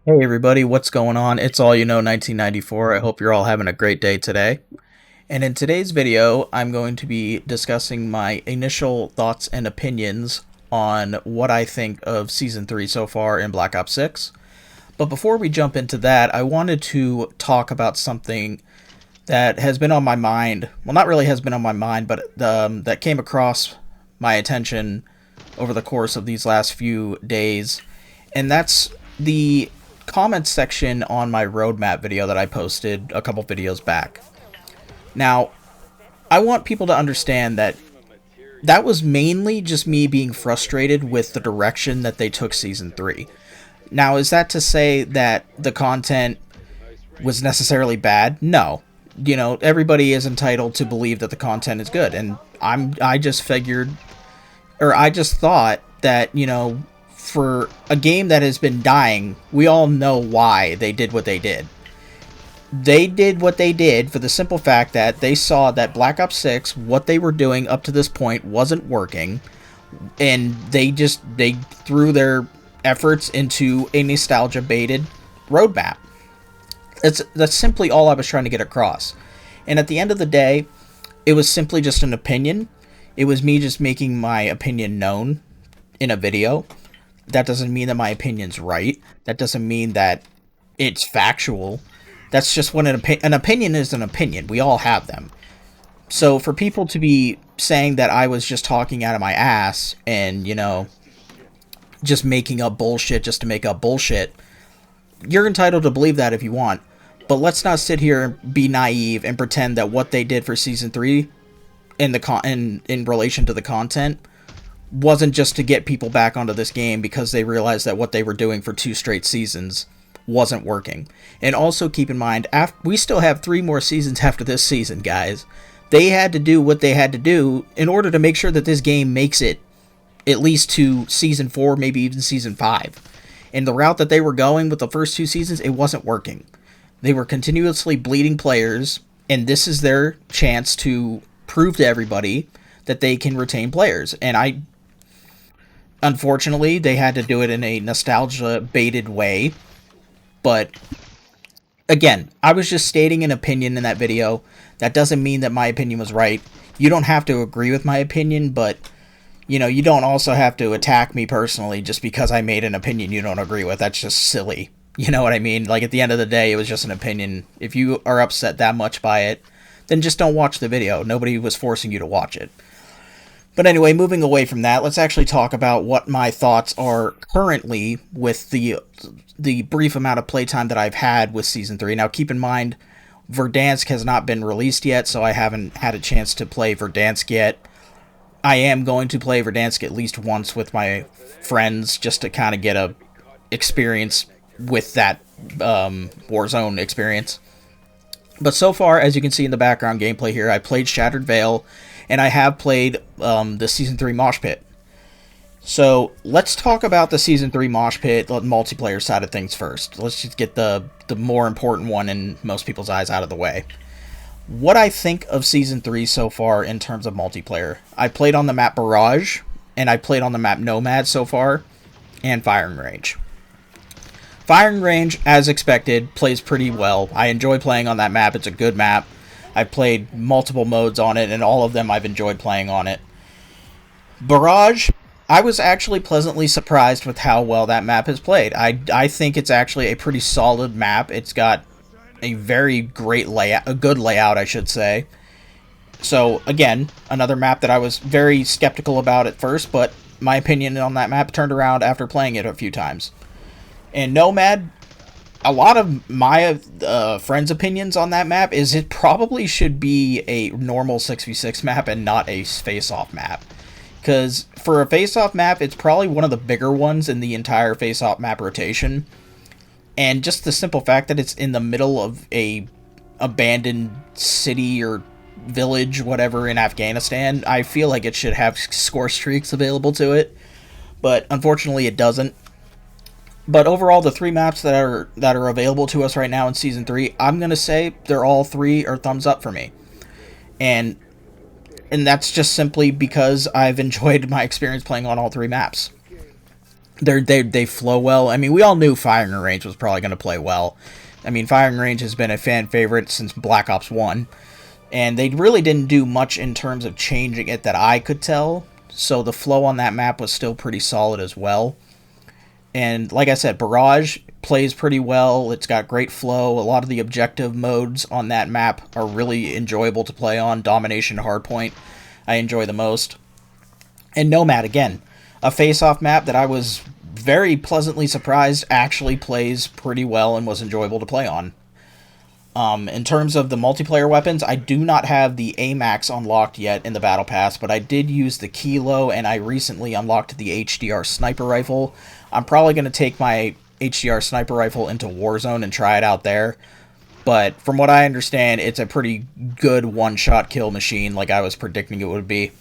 Hey everybody, what's going on? It's All You Know 1994. I hope you're all having a great day today. And in today's video, I'm going to be discussing my initial thoughts and opinions on what I think of Season 3 so far in Black Ops 6. But before we jump into that, I wanted to talk about something that has been on my mind. Well, not really has been on my mind, but that came across my attention over the course of these last few days. And that's the comments section on my roadmap video that I posted a couple videos back. Now, I want people to understand that that was mainly just me being frustrated with the direction that they took Season 3. Now, is that to say that the content was necessarily bad? No. You know, everybody is entitled to believe that the content is good, and I just figured, or I just thought that, for a game that has been dying, we all know why they did what they did. They did what they did for the simple fact that they saw that Black Ops 6, what they were doing up to this point, wasn't working, and they threw their efforts into a nostalgia baited roadmap. That's simply all I was trying to get across. And at the end of the day, it was simply just an opinion. It was me just making my opinion known in a video. That doesn't mean that my opinion's right. That doesn't mean that it's factual. That's just what an opinion is. An opinion. We all have them. So for people to be saying that I was just talking out of my ass and, just making up bullshit just to make up bullshit, you're entitled to believe that if you want. But let's not sit here and be naive and pretend that what they did for Season 3 in relation to the content wasn't just to get people back onto this game because they realized that what they were doing for 2 straight seasons wasn't working. And also keep in mind, we still have 3 more seasons after this season, guys. They had to do what they had to do in order to make sure that this game makes it at least to Season 4, maybe even Season 5. And the route that they were going with the first 2 seasons, it wasn't working. They were continuously bleeding players, and this is their chance to prove to everybody that they can retain players. And unfortunately, they had to do it in a nostalgia-baited way. But again, I was just stating an opinion in that video. That doesn't mean that my opinion was right. You don't have to agree with my opinion, but you don't also have to attack me personally just because I made an opinion you don't agree with. That's just silly. You know what I mean? Like, at the end of the day, it was just an opinion. If you are upset that much by it, then just don't watch the video. Nobody was forcing you to watch it. But anyway, moving away from that, let's actually talk about what my thoughts are currently with the brief amount of playtime that I've had with Season 3. Now, keep in mind, Verdansk has not been released yet, so I haven't had a chance to play Verdansk yet. I am going to play Verdansk at least once with my friends just to kind of get a experience with that Warzone experience. But so far, as you can see in the background gameplay here, I played Shattered Veil, and I have played the Season 3 Mosh Pit. So let's talk about the Season 3 Mosh Pit multiplayer side of things first. Let's just get the more important one in most people's eyes out of the way. What I think of Season 3 so far in terms of multiplayer. I played on the map Barrage, and I played on the map Nomad so far, and Firing Range. Firing Range, as expected, plays pretty well. I enjoy playing on that map. It's a good map. I've played multiple modes on it, and all of them I've enjoyed playing on it. Barrage, I was actually pleasantly surprised with how well that map has played. I think it's actually a pretty solid map. It's got a very great layout, a good layout, I should say. So, again, another map that I was very skeptical about at first, but my opinion on that map turned around after playing it a few times. And Nomad, a lot of my friends' opinions on that map is it probably should be a normal 6v6 map and not a face-off map. Because for a face-off map, it's probably one of the bigger ones in the entire face-off map rotation. And just the simple fact that it's in the middle of a abandoned city or village, whatever, in Afghanistan, I feel like it should have score streaks available to it. But unfortunately, it doesn't. But overall, the 3 maps that are available to us right now in Season 3, I'm going to say they're all 3 are thumbs up for me. And that's just simply because I've enjoyed my experience playing on all 3 maps. They flow well. I mean, we all knew Firing Range was probably going to play well. I mean, Firing Range has been a fan favorite since Black Ops 1, and they really didn't do much in terms of changing it that I could tell, so the flow on that map was still pretty solid as well. And like I said, Barrage plays pretty well. It's got great flow. A lot of the objective modes on that map are really enjoyable to play on. Domination, Hardpoint, I enjoy the most. And Nomad, again, a face-off map that I was very pleasantly surprised actually plays pretty well and was enjoyable to play on. In terms of the multiplayer weapons, I do not have the AMAX unlocked yet in the Battle Pass, but I did use the Kilo, and I recently unlocked the HDR Sniper Rifle. I'm probably going to take my HDR Sniper Rifle into Warzone and try it out there, but from what I understand, it's a pretty good one-shot kill machine like I was predicting it would be.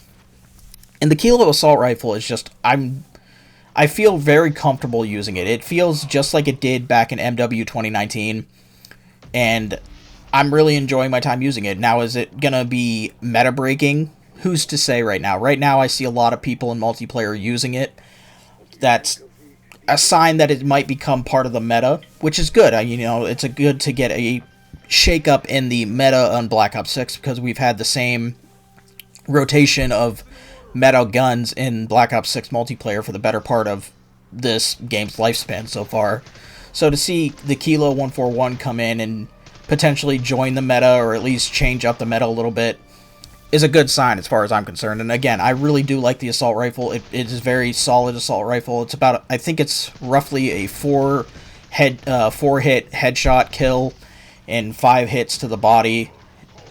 And the Kilo Assault Rifle is just, I feel very comfortable using it. It feels just like it did back in MW 2019, and I'm really enjoying my time using it. Now, is it going to be meta-breaking? Who's to say right now? Right now, I see a lot of people in multiplayer using it. That's a sign that it might become part of the meta, which is good. It's good to get a shake-up in the meta on Black Ops 6, because we've had the same rotation of meta guns in Black Ops 6 multiplayer for the better part of this game's lifespan so far. So to see the Kilo 141 come in and potentially join the meta, or at least change up the meta a little bit, is a good sign as far as I'm concerned. And again, I really do like the assault rifle. It is a very solid assault rifle. It's about, I think it's roughly a 4-hit headshot kill and 5 hits to the body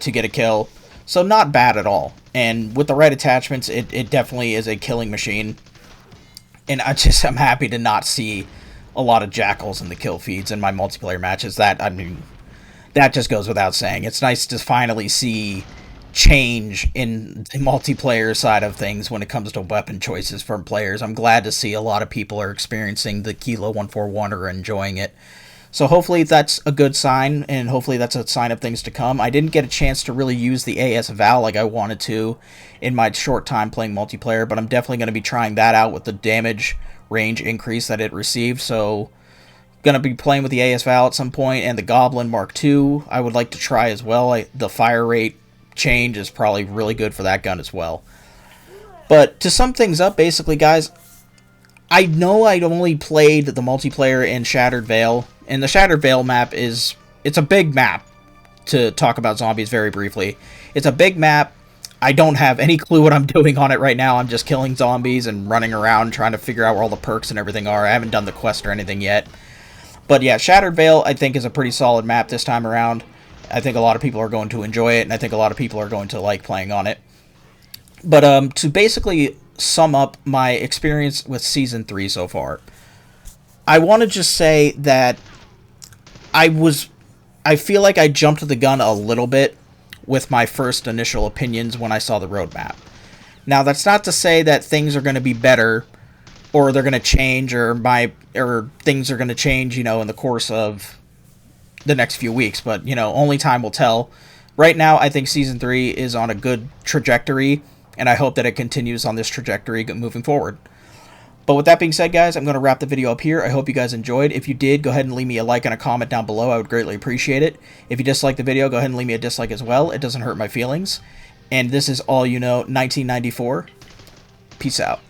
to get a kill. So not bad at all. And with the right attachments, it definitely is a killing machine. And I'm happy to not see a lot of Jackals in the kill feeds in my multiplayer matches. That just goes without saying. It's nice to finally see change in the multiplayer side of things when it comes to weapon choices from players. I'm glad to see a lot of people are experiencing the Kilo 141 or enjoying it. So hopefully that's a good sign, and hopefully that's a sign of things to come. I didn't get a chance to really use the AS Val like I wanted to in my short time playing multiplayer, but I'm definitely going to be trying that out with the damage range increase that it received. So going to be playing with the AS Val at some point, and the Goblin Mark II I would like to try as well. The fire rate change is probably really good for that gun as well. But to sum things up, basically, guys, I know I'd only played the multiplayer in Shattered Vale, and the Shattered Vale map it's a big map. To talk about zombies very briefly, it's a big map. I don't have any clue what I'm doing on it right now. I'm just killing zombies and running around trying to figure out where all the perks and everything are. I haven't done the quest or anything yet. But yeah, Shattered Vale, I think, is a pretty solid map this time around. I think a lot of people are going to enjoy it, and I think a lot of people are going to like playing on it. But to basically sum up my experience with Season 3 so far, I want to just say that I feel like I jumped the gun a little bit with my first initial opinions when I saw the roadmap. Now, that's not to say that things are going to be better, or they're going to change, or things are going to change, in the course of the next few weeks, but, only time will tell. Right now, I think Season 3 is on a good trajectory, and I hope that it continues on this trajectory moving forward. But with that being said, guys, I'm going to wrap the video up here. I hope you guys enjoyed. If you did, go ahead and leave me a like and a comment down below. I would greatly appreciate it. If you disliked the video, go ahead and leave me a dislike as well. It doesn't hurt my feelings. And this is All You Know 1994. Peace out.